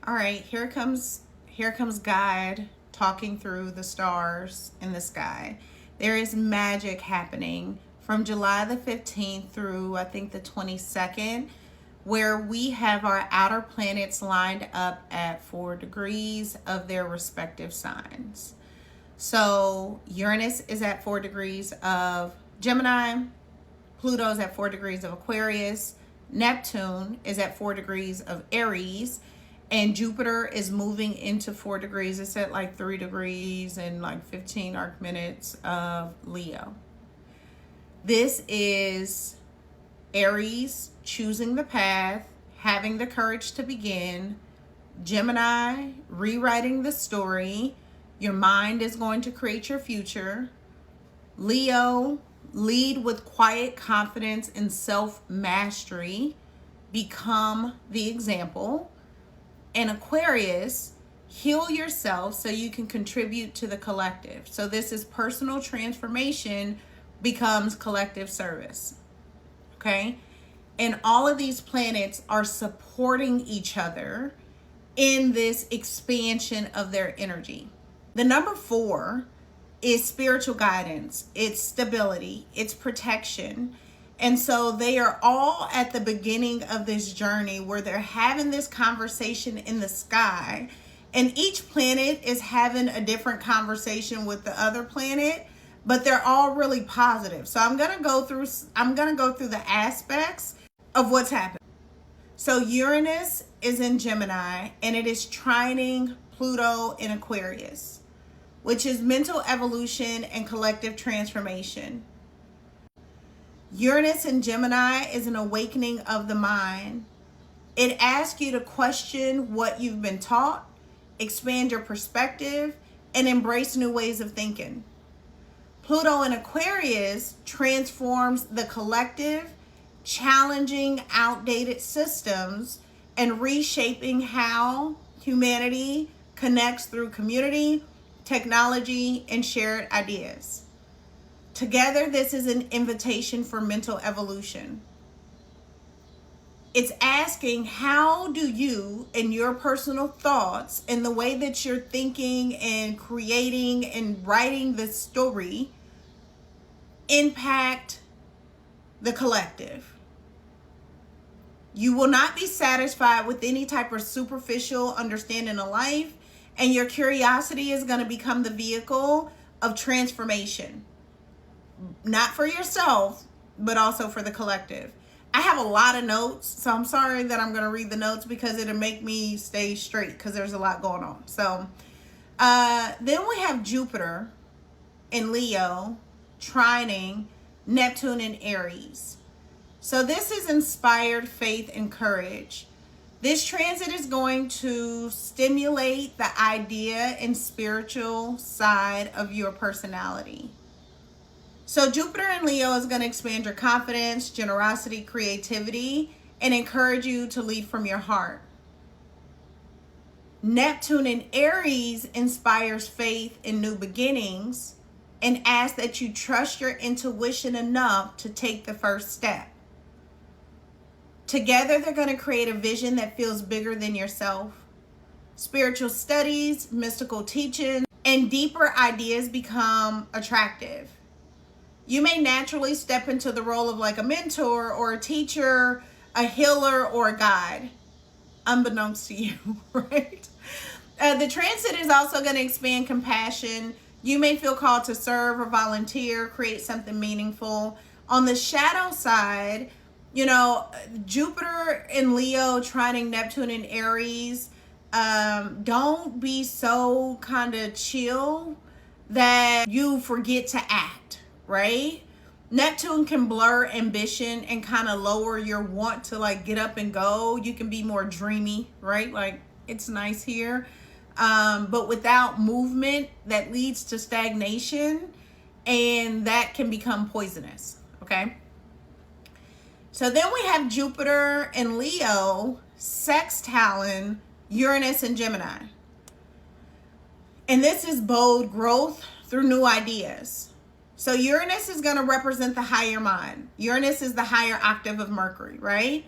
All right, here comes God talking through the stars in the sky. There is magic happening from July the 15th through I think the 22nd, where we have our outer planets lined up at 4 degrees of their respective signs. So Uranus is at 4 degrees of Gemini, Pluto is at 4 degrees of Aquarius, Neptune is at 4 degrees of Aries, and Jupiter is moving into 4 degrees. It's at like 3 degrees and like 15 arc minutes of Leo. This is Aries choosing the path, having the courage to begin. Gemini rewriting the story. Your mind is going to create your future. Leo, lead with quiet confidence and self-mastery. Become the example. And Aquarius, heal yourself so you can contribute to the collective. So this is personal transformation becomes collective service. Okay? And all of these planets are supporting each other in this expansion of their energy. The number 4 is spiritual guidance. It's stability. It's protection. And so they are all at the beginning of this journey where they're having this conversation in the sky. And each planet is having a different conversation with the other planet, but they're all really positive. So I'm going to go through the aspects of what's happening. So Uranus is in Gemini and it is trining Pluto in Aquarius, which is mental evolution and collective transformation. Uranus in Gemini is an awakening of the mind. It asks you to question what you've been taught, expand your perspective, and embrace new ways of thinking. Pluto in Aquarius transforms the collective, challenging outdated systems and reshaping how humanity connects through community, technology, and shared ideas. Together, this is an invitation for mental evolution. It's asking, how do you and your personal thoughts and the way that you're thinking and creating and writing this story impact the collective? You will not be satisfied with any type of superficial understanding of life, and your curiosity is going to become the vehicle of transformation. Not for yourself, but also for the collective. I have a lot of notes, so I'm sorry that I'm going to read the notes because it'll make me stay straight because there's a lot going on. So then we have Jupiter in Leo, trining Neptune in Aries. So this is inspired faith and courage. This transit is going to stimulate the idea and spiritual side of your personality. So Jupiter in Leo is going to expand your confidence, generosity, creativity, and encourage you to lead from your heart. Neptune in Aries inspires faith in new beginnings and asks that you trust your intuition enough to take the first step. Together, they're going to create a vision that feels bigger than yourself. Spiritual studies, mystical teachings, and deeper ideas become attractive. You may naturally step into the role of like a mentor or a teacher, a healer, or a guide, unbeknownst to you, right? The transit is also going to expand compassion. You may feel called to serve or volunteer, create something meaningful. On the shadow side, you know, Jupiter in Leo, trining Neptune in Aries, don't be so kind of chill that you forget to act. Right? Neptune can blur ambition and kind of lower your want to like get up and go. You can be more dreamy, right? Like, it's nice here. But without movement, that leads to stagnation, and that can become poisonous. Okay. So then we have Jupiter in Leo, sextiling Uranus and Gemini. And this is bold growth through new ideas. So Uranus is going to represent the higher mind. Uranus is the higher octave of Mercury, right?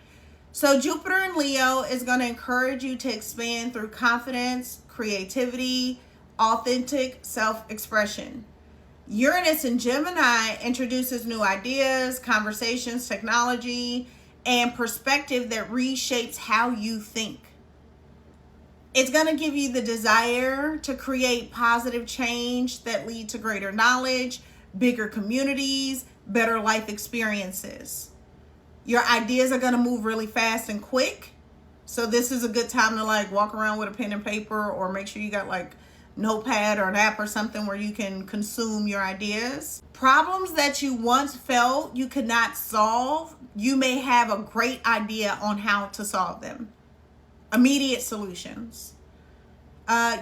So Jupiter in Leo is going to encourage you to expand through confidence, creativity, authentic self-expression. Uranus in Gemini introduces new ideas, conversations, technology, and perspective that reshapes how you think. It's going to give you the desire to create positive change that lead to greater knowledge, bigger communities, better life experiences. Your ideas are going to move really fast and quick. So this is a good time to like walk around with a pen and paper, or make sure you got like notepad or an app or something where you can consume your ideas. Problems that you once felt you could not solve, you may have a great idea on how to solve them. Immediate solutions.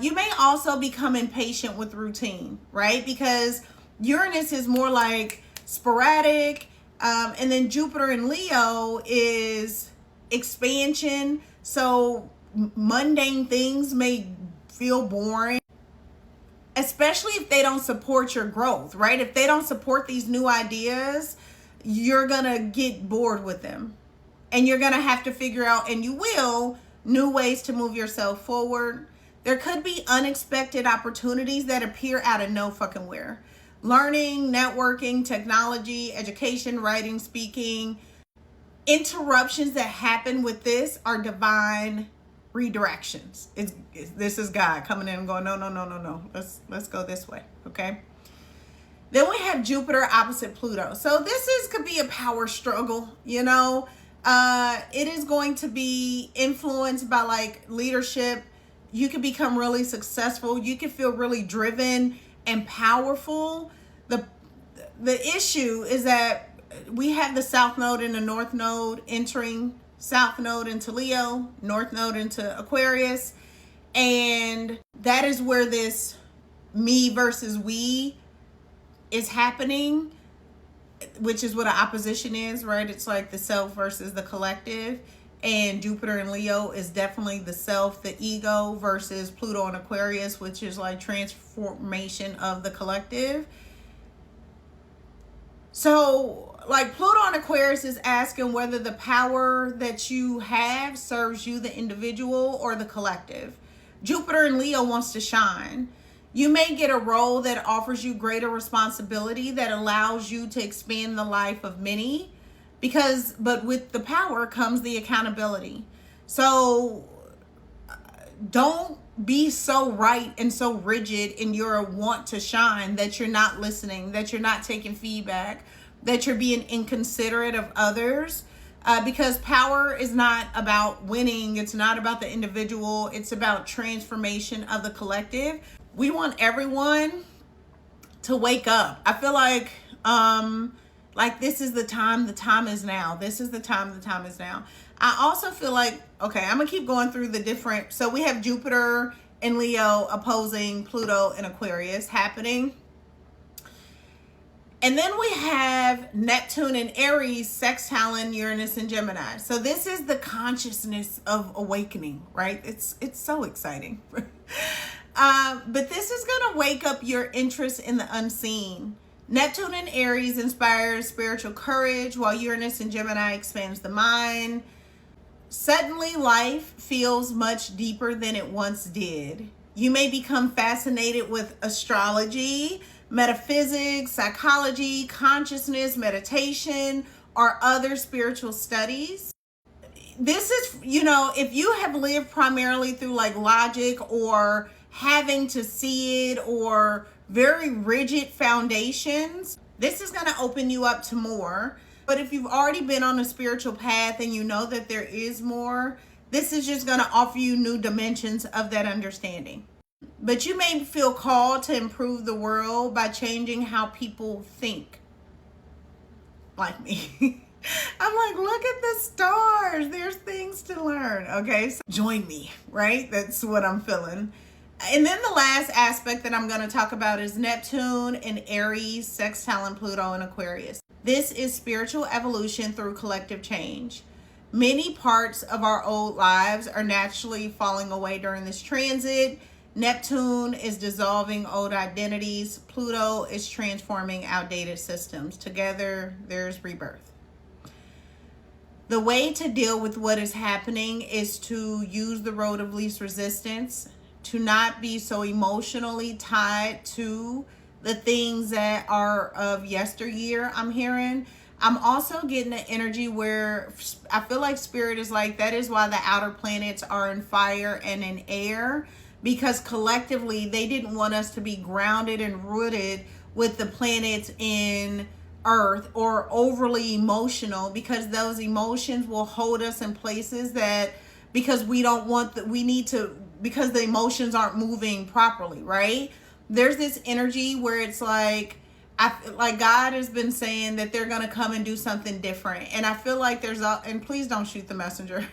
You may also become impatient with routine, right? Because Uranus is more like sporadic, and then Jupiter in Leo is expansion. So mundane things may feel boring, especially if they don't support your growth, right? If they don't support these new ideas, you're gonna get bored with them, and you're gonna have to figure out, and you will, new ways to move yourself forward. There could be unexpected opportunities that appear out of no fucking where. Learning, networking, technology, education, writing, speaking. Interruptions that happen with this are divine redirections. This is God coming in and going, no. Let's go this way, okay? Then we have Jupiter opposite Pluto. So could be a power struggle, you know? It is going to be influenced by like leadership. You can become really successful. You can feel really driven and powerful. The issue is that we have the South Node and the North Node entering. South Node into Leo, North Node into Aquarius. And that is where this me versus we is happening, which is what an opposition is, right? It's like the self versus the collective. And Jupiter in Leo is definitely the self, the ego, versus Pluto in Aquarius, which is like transformation of the collective. So like Pluto in Aquarius is asking whether the power that you have serves you, the individual, or the collective. Jupiter in Leo wants to shine. You may get a role that offers you greater responsibility, that allows you to expand the life of many, but with the power comes the accountability. So don't be so right and so rigid in your want to shine that you're not listening, that you're not taking feedback, that you're being inconsiderate of others. Because power is not about winning. It's not about the individual. It's about transformation of the collective. We want everyone to wake up. I feel like this is the time is now. This is the time is now. I also feel like, okay, I'm gonna keep going through the different, so we have Jupiter in Leo opposing Pluto in Aquarius happening. And then we have Neptune in Aries sextiling Uranus in Gemini. So this is the consciousness of awakening, right? It's so exciting. But this is going to wake up your interest in the unseen. Neptune in Aries inspires spiritual courage, while Uranus in Gemini expands the mind. Suddenly, life feels much deeper than it once did. You may become fascinated with astrology, metaphysics, psychology, consciousness, meditation, or other spiritual studies. This is, if you have lived primarily through like logic or having to see it or very rigid foundations, this is going to open you up to more. But if you've already been on a spiritual path and you know that there is more, this is just going to offer you new dimensions of that understanding. But you may feel called to improve the world by changing how people think. Like me. I'm like, look at the stars. There's things to learn. Okay, so join me, right? That's what I'm feeling. And then the last aspect that I'm going to talk about is Neptune in Aries, sextile and Pluto in Aquarius. This is spiritual evolution through collective change. Many parts of our old lives are naturally falling away during this transit. Neptune is dissolving old identities. Pluto is transforming outdated systems. Together, there's rebirth. The way to deal with what is happening is to use the road of least resistance, to not be so emotionally tied to the things that are of yesteryear. I'm hearing. I'm also getting the energy where I feel like spirit is like, that is why the outer planets are in fire and in air, because collectively they didn't want us to be grounded and rooted with the planets in earth or overly emotional, because those emotions will hold us in places that, because we don't want that, we need to, because the emotions aren't moving properly, right? There's this energy where it's like, I like God has been saying that they're gonna come and do something different, and I feel like there's a, and please don't shoot the messenger.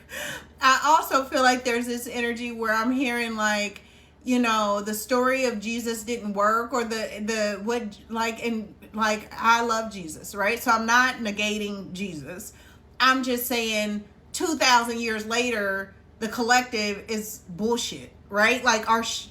I also feel like there's this energy where I'm hearing like, you know, the story of Jesus didn't work, or the what, like, and like, I love Jesus, right? So I'm not negating Jesus. I'm just saying 2,000 years later, the collective is bullshit, right? Like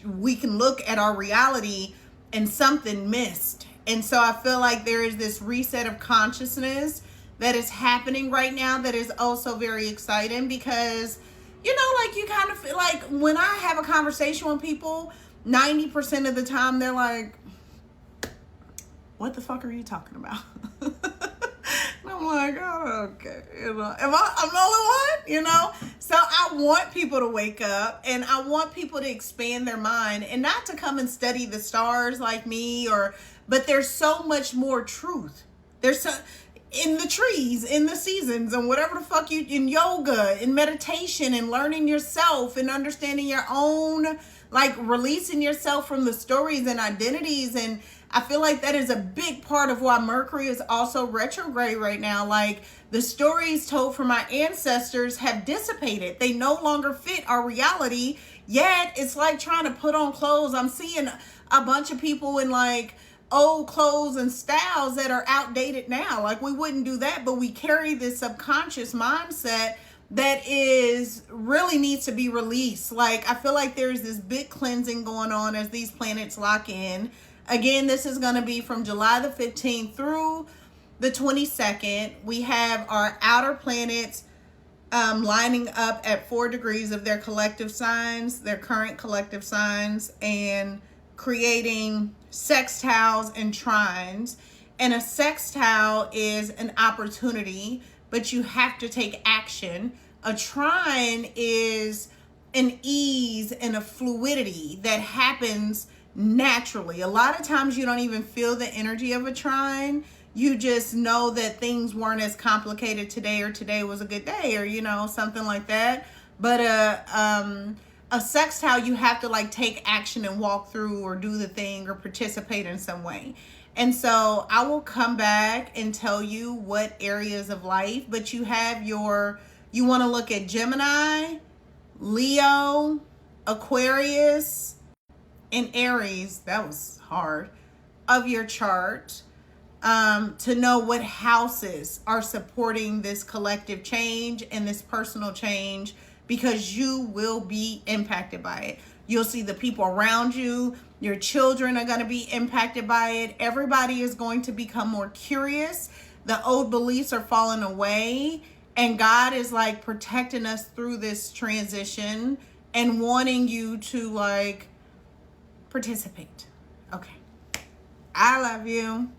we can look at our reality and something missed. And so I feel like there is this reset of consciousness that is happening right now that is also very exciting, because, you know, like, you kind of feel like when I have a conversation with people, 90% of the time they're like, what the fuck are you talking about? And I'm like, oh, okay, you know, I'm the only one, you know? So I want people to wake up, and I want people to expand their mind, and not to come and study the stars like me, but there's so much more truth. There's so, in the trees, in the seasons, and whatever the fuck you, in yoga, in meditation, and learning yourself, and understanding your own, like, releasing yourself from the stories and identities. And I feel like that is a big part of why Mercury is also retrograde right now. Like, the stories told from my ancestors have dissipated. They no longer fit our reality. Yet it's like trying to put on clothes. I'm seeing a bunch of people in like old clothes and styles that are outdated now. Like, we wouldn't do that, but we carry this subconscious mindset that is really needs to be released. Like, I feel like there's this big cleansing going on as these planets lock in. Again, this is going to be from July the 15th through the 22nd. We have our outer planets lining up at 4 degrees of their collective signs, their current collective signs, and creating sextiles and trines. And a sextile is an opportunity, but you have to take action. A trine is an ease and a fluidity that happens naturally. A lot of times you don't even feel the energy of a trine. You just know that things weren't as complicated today, or today was a good day, or, you know, something like that. But a sextile, you have to like take action and walk through or do the thing or participate in some way. And so I will come back and tell you what areas of life, but you have you want to look at Gemini, Leo, Aquarius, and Aries. That was hard, of your chart, to know what houses are supporting this collective change and this personal change, because you will be impacted by it. You'll see the people around you. Your children are going to be impacted by it. Everybody is going to become more curious. The old beliefs are falling away. And God is like protecting us through this transition and wanting you to like participate. Okay. I love you.